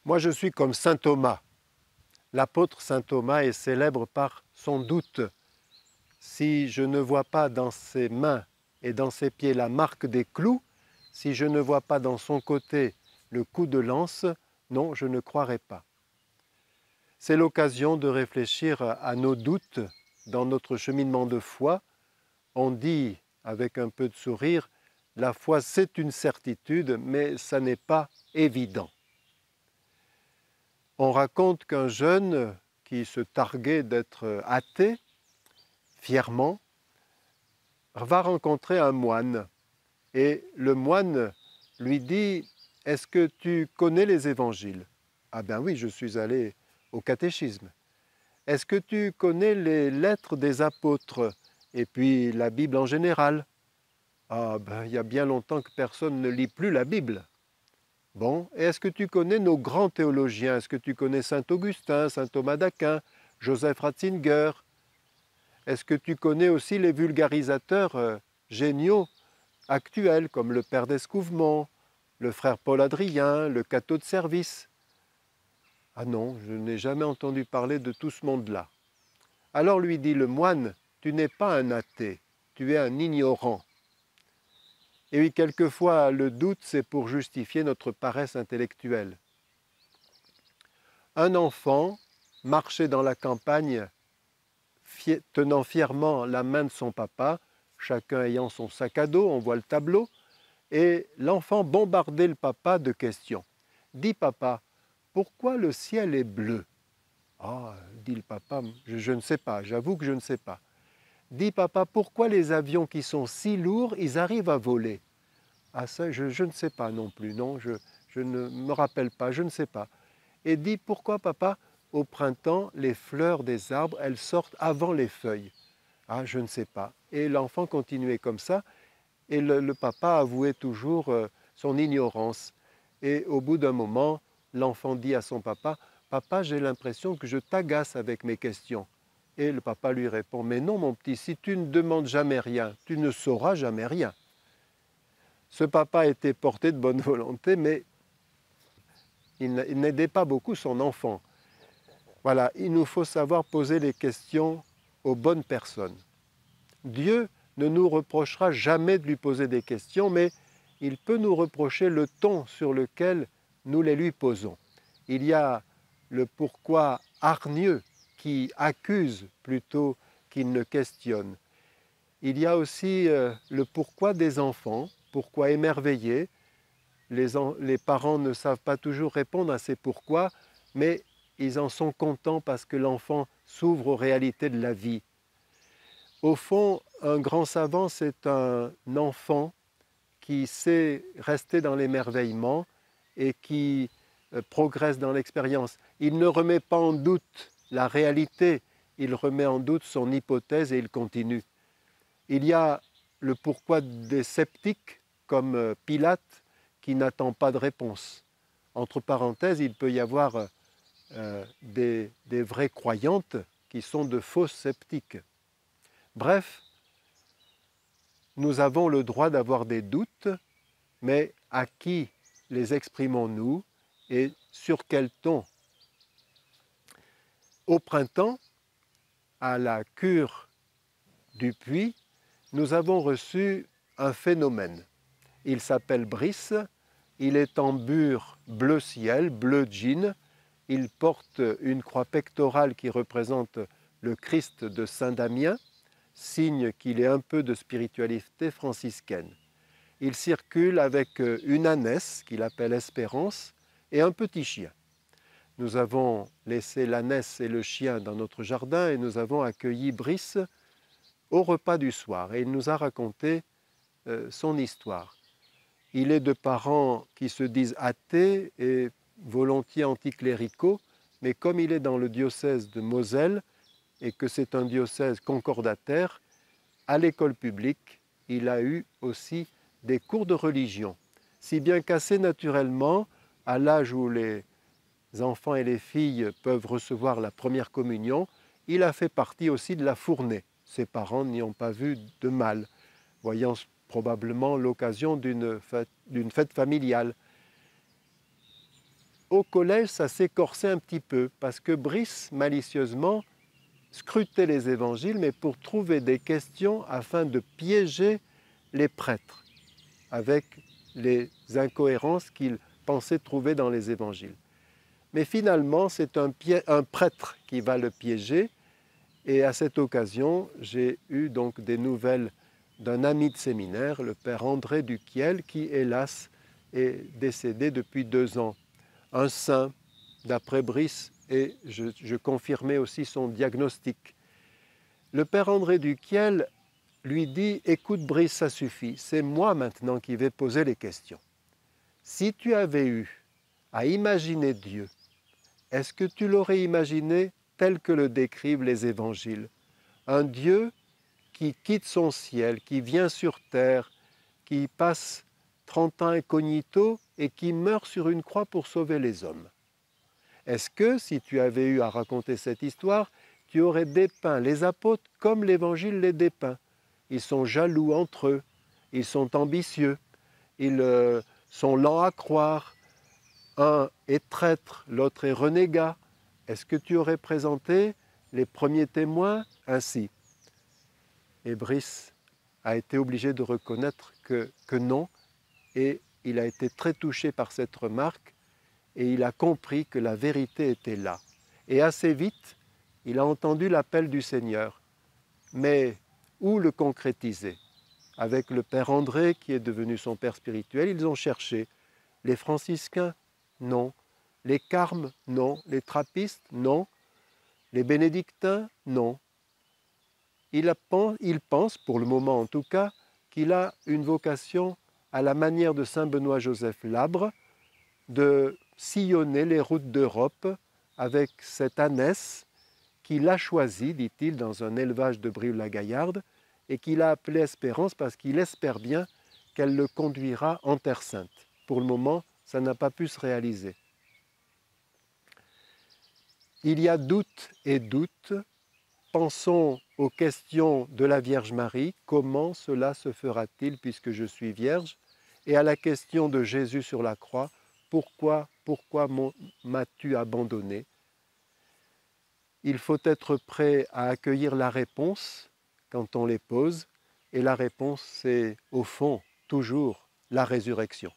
Moi, je suis comme saint Thomas. L'apôtre saint Thomas est célèbre par son doute. Si je ne vois pas dans ses mains et dans ses pieds la marque des clous, si je ne vois pas dans son côté le coup de lance, non, je ne croirai pas. C'est l'occasion de réfléchir à nos doutes dans notre cheminement de foi. On dit, avec un peu de sourire, la foi c'est une certitude, mais ça n'est pas évident. On raconte qu'un jeune qui se targuait d'être athée, fièrement, va rencontrer un moine. Et le moine lui dit « Est-ce que tu connais les évangiles ?» « Ah ben oui, je suis allé au catéchisme. »« Est-ce que tu connais les lettres des apôtres et puis la Bible en général ?»« Ah ben, il y a bien longtemps que personne ne lit plus la Bible. » « Bon, et est-ce que tu connais nos grands théologiens? Est-ce que tu connais saint Augustin, saint Thomas d'Aquin, Joseph Ratzinger? Est-ce que tu connais aussi les vulgarisateurs géniaux actuels comme le père d'Escouvemont, le frère Paul Adrien, le Cateau de Service? Ah non, je n'ai jamais entendu parler de tout ce monde-là. Alors lui dit le moine, tu n'es pas un athée, tu es un ignorant. Et oui, quelquefois, le doute, c'est pour justifier notre paresse intellectuelle. Un enfant marchait dans la campagne tenant fièrement la main de son papa, chacun ayant son sac à dos, on voit le tableau, et l'enfant bombardait le papa de questions. « Dis papa, pourquoi le ciel est bleu ?»« Ah, dit le papa, je ne sais pas, j'avoue que je ne sais pas. »« Dis papa, pourquoi les avions qui sont si lourds, ils arrivent à voler ?»« Ah ça, je ne sais pas non plus, non, je ne me rappelle pas, je ne sais pas. » Et dis pourquoi papa, au printemps, les fleurs des arbres, elles sortent avant les feuilles. Ah, je ne sais pas. Et l'enfant continuait comme ça, et le papa avouait toujours son ignorance. Et au bout d'un moment, l'enfant dit à son papa, « Papa, j'ai l'impression que je t'agace avec mes questions. » Et le papa lui répond, « Mais non, mon petit, si tu ne demandes jamais rien, tu ne sauras jamais rien. » Ce papa était porté de bonne volonté, mais il n'aidait pas beaucoup son enfant. Voilà, il nous faut savoir poser les questions aux bonnes personnes. Dieu ne nous reprochera jamais de lui poser des questions, mais il peut nous reprocher le ton sur lequel nous les lui posons. Il y a le pourquoi hargneux qui accuse plutôt qu'il ne questionne. Il y a aussi le pourquoi des enfants, pourquoi émerveillés. Les parents ne savent pas toujours répondre à ces pourquoi, mais ils en sont contents parce que l'enfant s'ouvre aux réalités de la vie. Au fond, un grand savant, c'est un enfant qui sait rester dans l'émerveillement et qui progresse dans l'expérience. Il ne remet pas en doute la réalité, il remet en doute son hypothèse et il continue. Il y a le pourquoi des sceptiques, comme Pilate, qui n'attend pas de réponse. Entre parenthèses, il peut y avoir des vraies croyantes qui sont de fausses sceptiques. Bref, nous avons le droit d'avoir des doutes, mais à qui les exprimons-nous et sur quel ton? Au printemps, à la cure du puits, nous avons reçu un phénomène. Il s'appelle Brice, il est en bure bleu ciel, bleu jean, il porte une croix pectorale qui représente le Christ de Saint-Damien, signe qu'il est un peu de spiritualité franciscaine. Il circule avec une ânesse qu'il appelle Espérance et un petit chien. Nous avons laissé l'ânesse et le chien dans notre jardin et nous avons accueilli Brice au repas du soir et il nous a raconté son histoire. Il est de parents qui se disent athées et volontiers anticléricaux, mais comme il est dans le diocèse de Moselle et que c'est un diocèse concordataire, à l'école publique, il a eu aussi des cours de religion. Si bien qu'assez naturellement, à l'âge où les enfants et les filles peuvent recevoir la première communion, il a fait partie aussi de la fournée. Ses parents n'y ont pas vu de mal, voyant probablement l'occasion d'une fête familiale. au collège, ça s'est corsé un petit peu, parce que Brice, malicieusement, scrutait les évangiles, mais pour trouver des questions afin de piéger les prêtres avec les incohérences qu'il pensait trouver dans les évangiles. Mais finalement, c'est un prêtre qui va le piéger, et à cette occasion, j'ai eu donc des nouvelles d'un ami de séminaire, le père André Duquiel, qui, hélas, est décédé depuis 2 ans. Un saint, d'après Brice, et je confirmais aussi son diagnostic. Le père André Duquiel lui dit « Écoute Brice, ça suffit, c'est moi maintenant qui vais poser les questions. Si tu avais eu à imaginer Dieu, est-ce que tu l'aurais imaginé tel que le décrivent les évangiles? Un Dieu qui quitte son ciel, qui vient sur terre, qui passe 30 ans incognito et qui meurt sur une croix pour sauver les hommes. Est-ce que, si tu avais eu à raconter cette histoire, tu aurais dépeint les apôtres comme l'Évangile les dépeint? Ils sont jaloux entre eux, ils sont ambitieux, ils sont lents à croire, un est traître, l'autre est renégat. Est-ce que tu aurais présenté les premiers témoins ainsi? Et Brice a été obligé de reconnaître que non, et il a été très touché par cette remarque, et il a compris que la vérité était là. Et assez vite, il a entendu l'appel du Seigneur. Mais où le concrétiser? Avec le père André, qui est devenu son père spirituel, ils ont cherché. Les franciscains, non. Les carmes, non. Les trappistes, non. Les bénédictins, non. Il pense, pour le moment en tout cas, qu'il a une vocation à la manière de saint Benoît-Joseph Labre, de sillonner les routes d'Europe avec cette ânesse qu'il a choisie, dit-il, dans un élevage de Brive-la-Gaillarde, et qu'il a appelée Espérance parce qu'il espère bien qu'elle le conduira en Terre Sainte. Pour le moment, ça n'a pas pu se réaliser. Il y a doute et doute. Pensons aux questions de la Vierge Marie, comment cela se fera-t-il puisque je suis vierge? Et à la question de Jésus sur la croix, pourquoi m'as-tu abandonné? Il faut être prêt à accueillir la réponse quand on les pose, et la réponse, c'est au fond toujours la résurrection.